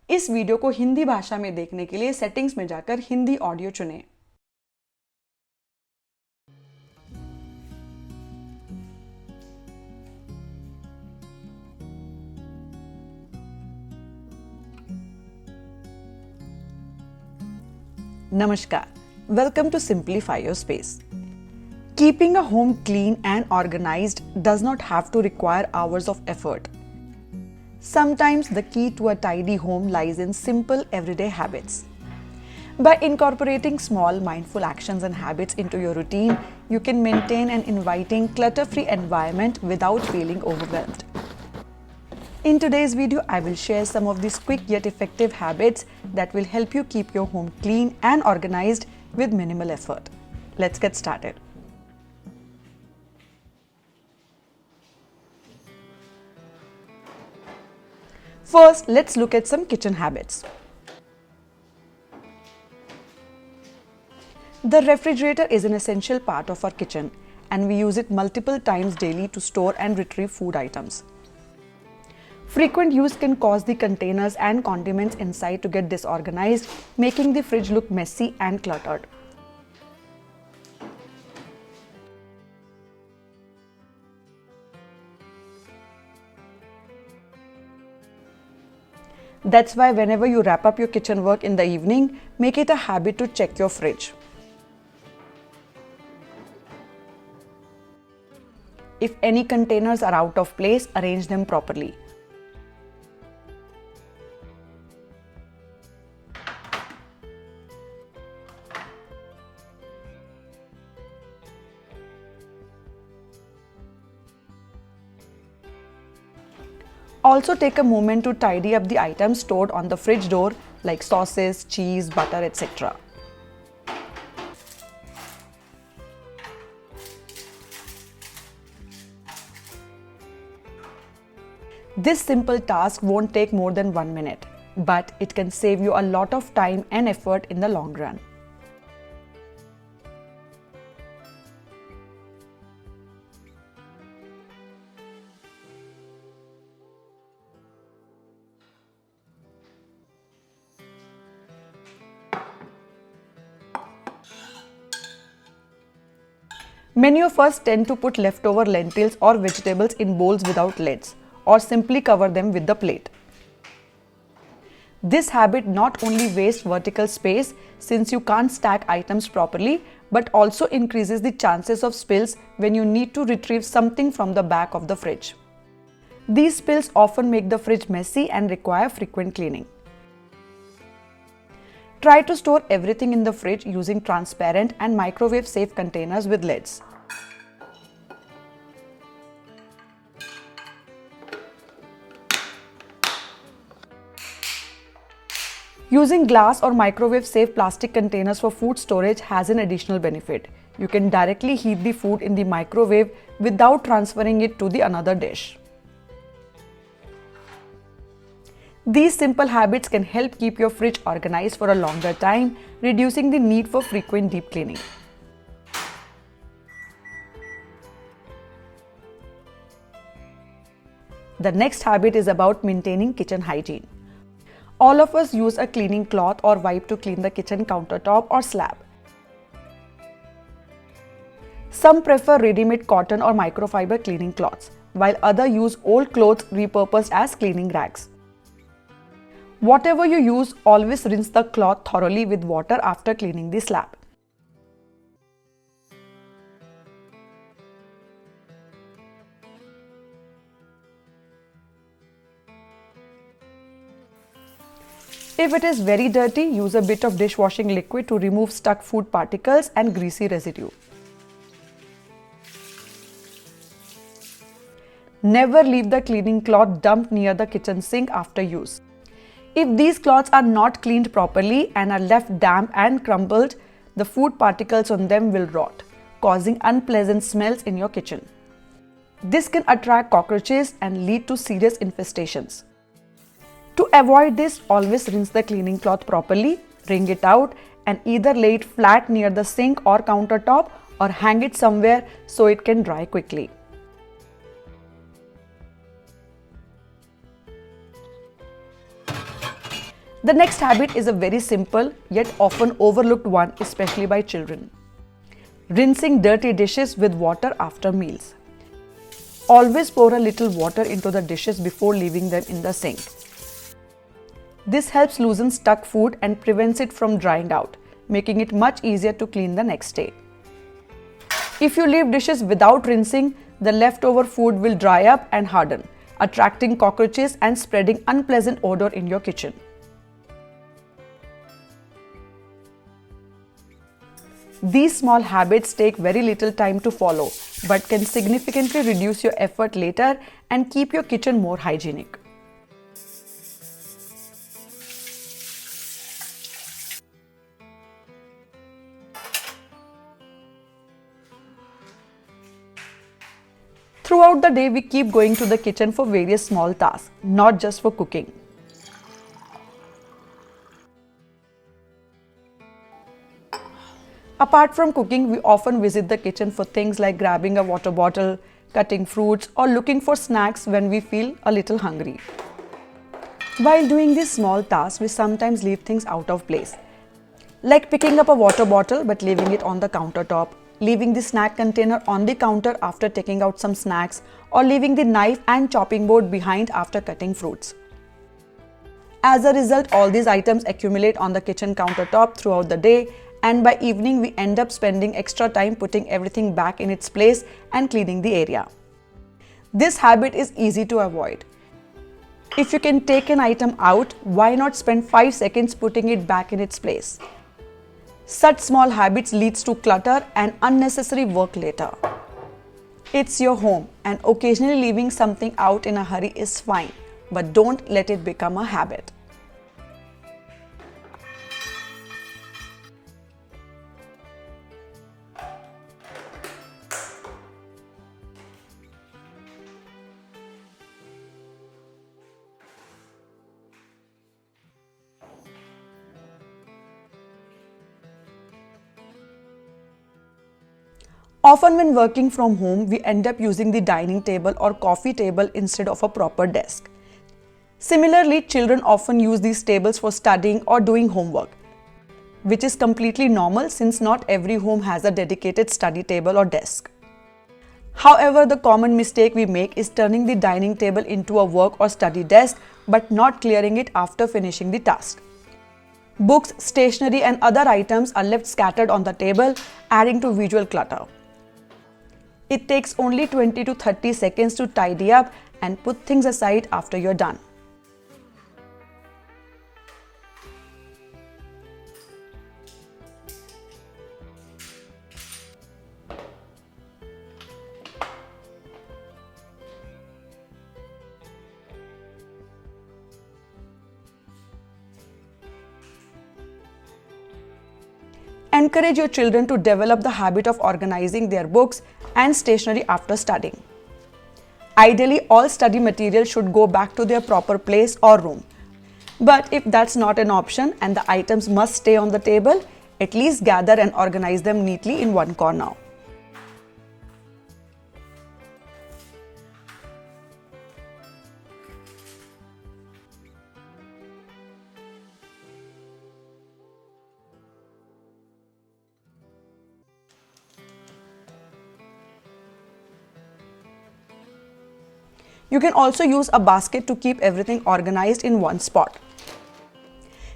इस वीडियो को हिंदी भाषा में देखने के लिए सेटिंग्स में जाकर हिंदी ऑडियो चुनें। Namaskar. Welcome to Simplify Your Space. Keeping a home clean and organized does not have to require hours of effort. Sometimes the key to a tidy home lies in simple everyday habits. By incorporating small mindful actions and habits into your routine, you can maintain an inviting, clutter-free environment without feeling overwhelmed. In today's video, I will share some of these quick yet effective habits that will help you keep your home clean and organized with minimal effort. Let's get started. First, let's look at some kitchen habits. The refrigerator is an essential part of our kitchen, and we use it multiple times daily to store and retrieve food items. Frequent use can cause the containers and condiments inside to get disorganized, making the fridge look messy and cluttered. That's why whenever you wrap up your kitchen work in the evening, make it a habit to check your fridge. If any containers are out of place, arrange them properly. Also take a moment to tidy up the items stored on the fridge door like sauces, cheese, butter, etc. This simple task won't take more than 1 minute, but it can save you a lot of time and effort in the long run. Many of us tend to put leftover lentils or vegetables in bowls without lids, or simply cover them with the plate. This habit not only wastes vertical space since you can't stack items properly, but also increases the chances of spills when you need to retrieve something from the back of the fridge. These spills often make the fridge messy and require frequent cleaning. Try to store everything in the fridge using transparent and microwave-safe containers with lids. Using glass or microwave-safe plastic containers for food storage has an additional benefit. You can directly heat the food in the microwave without transferring it to the another dish. These simple habits can help keep your fridge organized for a longer time, reducing the need for frequent deep cleaning. The next habit is about maintaining kitchen hygiene. All of us use a cleaning cloth or wipe to clean the kitchen countertop or slab. Some prefer ready-made cotton or microfiber cleaning cloths, while others use old clothes repurposed as cleaning rags. Whatever you use, always rinse the cloth thoroughly with water after cleaning the slab. If it is very dirty, use a bit of dishwashing liquid to remove stuck food particles and greasy residue. Never leave the cleaning cloth dumped near the kitchen sink after use. If these cloths are not cleaned properly and are left damp and crumbled, the food particles on them will rot, causing unpleasant smells in your kitchen. This can attract cockroaches and lead to serious infestations. To avoid this, always rinse the cleaning cloth properly, wring it out, and either lay it flat near the sink or countertop or hang it somewhere so it can dry quickly. The next habit is a very simple yet often overlooked one, especially by children. Rinsing dirty dishes with water after meals. Always pour a little water into the dishes before leaving them in the sink. This helps loosen stuck food and prevents it from drying out, making it much easier to clean the next day. If you leave dishes without rinsing, the leftover food will dry up and harden, attracting cockroaches and spreading unpleasant odor in your kitchen. These small habits take very little time to follow, but can significantly reduce your effort later and keep your kitchen more hygienic. Throughout the day, we keep going to the kitchen for various small tasks, not just for cooking. Apart from cooking, we often visit the kitchen for things like grabbing a water bottle, cutting fruits, or looking for snacks when we feel a little hungry. While doing these small tasks, we sometimes leave things out of place, like picking up a water bottle but leaving it on the countertop, leaving the snack container on the counter after taking out some snacks, or leaving the knife and chopping board behind after cutting fruits. As a result, all these items accumulate on the kitchen countertop throughout the day, and by evening we end up spending extra time putting everything back in its place and cleaning the area. This habit is easy to avoid. If you can take an item out, why not spend 5 seconds putting it back in its place? Such small habits leads to clutter and unnecessary work later. It's your home, and occasionally leaving something out in a hurry is fine, but don't let it become a habit. Often when working from home, we end up using the dining table or coffee table instead of a proper desk. Similarly, children often use these tables for studying or doing homework, which is completely normal since not every home has a dedicated study table or desk. However, the common mistake we make is turning the dining table into a work or study desk but not clearing it after finishing the task. Books, stationery, and other items are left scattered on the table, adding to visual clutter. It takes only 20 to 30 seconds to tidy up and put things aside after you're done. Encourage your children to develop the habit of organizing their books and stationery after studying. Ideally, all study material should go back to their proper place or room. But if that's not an option and the items must stay on the table, at least gather and organize them neatly in one corner. You can also use a basket to keep everything organized in one spot.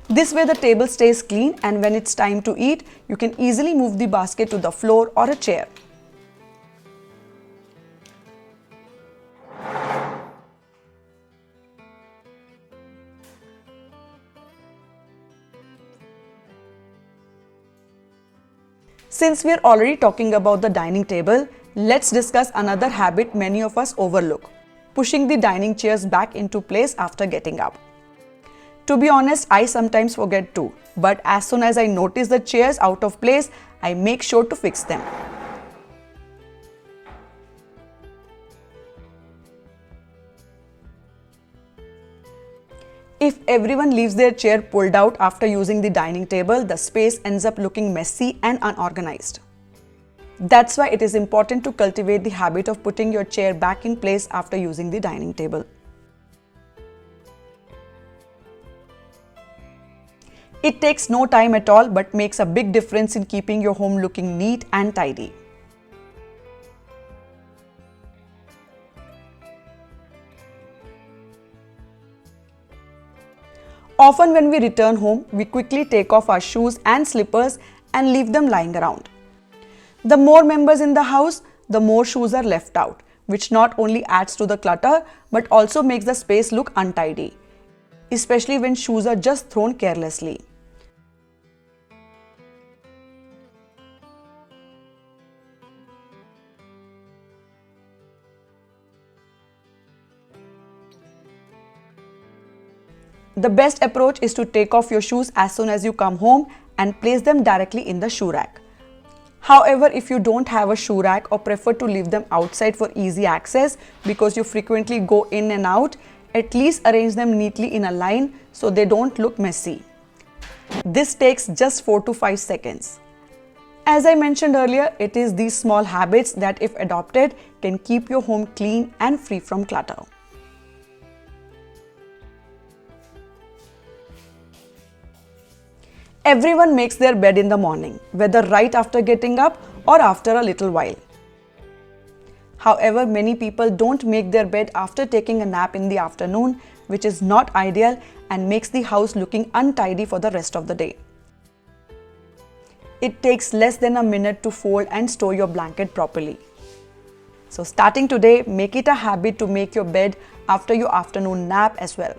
This way the table stays clean, and when it's time to eat, you can easily move the basket to the floor or a chair. Since we are already talking about the dining table, let's discuss another habit many of us overlook: pushing the dining chairs back into place after getting up. To be honest, I sometimes forget too, but as soon as I notice the chairs out of place, I make sure to fix them. If everyone leaves their chair pulled out after using the dining table, the space ends up looking messy and unorganized. That's why it is important to cultivate the habit of putting your chair back in place after using the dining table. It takes no time at all but makes a big difference in keeping your home looking neat and tidy. Often when we return home, we quickly take off our shoes and slippers and leave them lying around. The more members in the house, the more shoes are left out, which not only adds to the clutter but also makes the space look untidy, especially when shoes are just thrown carelessly. The best approach is to take off your shoes as soon as you come home and place them directly in the shoe rack. However, if you don't have a shoe rack or prefer to leave them outside for easy access because you frequently go in and out, at least arrange them neatly in a line so they don't look messy. This takes just 4 to 5 seconds. As I mentioned earlier, it is these small habits that, if adopted, can keep your home clean and free from clutter. Everyone makes their bed in the morning, whether right after getting up or after a little while. However, many people don't make their bed after taking a nap in the afternoon, which is not ideal and makes the house looking untidy for the rest of the day. It takes less than a minute to fold and store your blanket properly. So starting today, make it a habit to make your bed after your afternoon nap as well.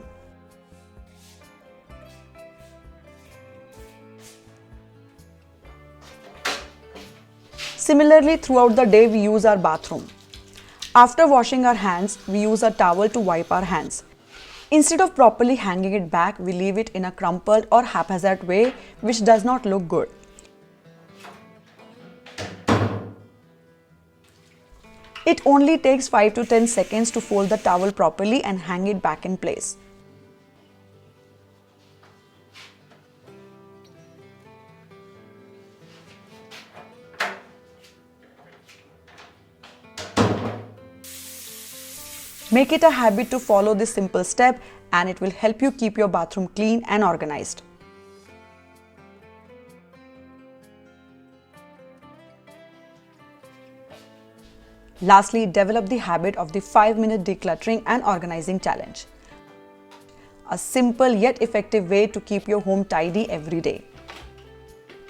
Similarly, throughout the day, we use our bathroom. After washing our hands, we use a towel to wipe our hands. Instead of properly hanging it back, we leave it in a crumpled or haphazard way, which does not look good. It only takes 5 to 10 seconds to fold the towel properly and hang it back in place. Make it a habit to follow this simple step and it will help you keep your bathroom clean and organized. Lastly, develop the habit of the 5-minute decluttering and organizing challenge. A simple yet effective way to keep your home tidy every day.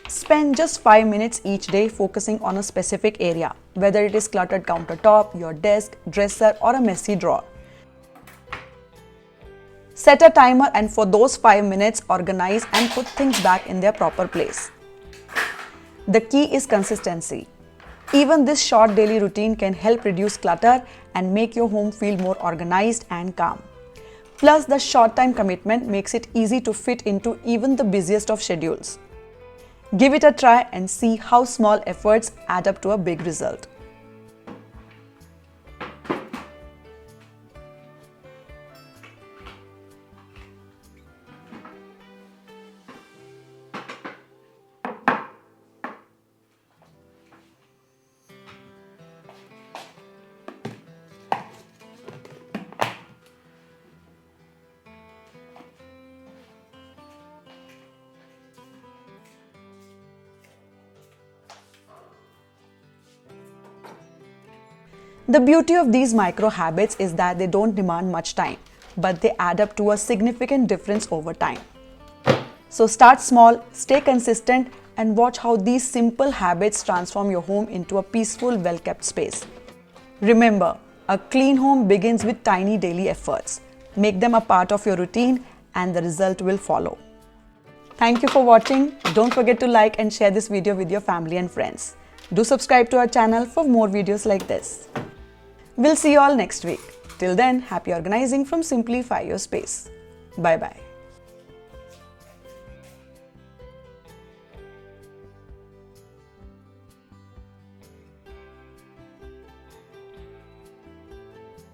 Spend just 5 minutes each day focusing on a specific area, whether it is cluttered countertop, your desk, dresser, or a messy drawer. Set a timer and for those 5 minutes, organize and put things back in their proper place. The key is consistency. Even this short daily routine can help reduce clutter and make your home feel more organized and calm. Plus, the short time commitment makes it easy to fit into even the busiest of schedules. Give it a try and see how small efforts add up to a big result. The beauty of these micro habits is that they don't demand much time, but they add up to a significant difference over time. So start small, stay consistent, and watch how these simple habits transform your home into a peaceful, well-kept space. Remember, a clean home begins with tiny daily efforts. Make them a part of your routine and the result will follow. Thank you for watching. Don't forget to like and share this video with your family and friends. Do subscribe to our channel for more videos like this. We'll see you all next week. Till then, happy organizing from Simplify Your Space. Bye-bye.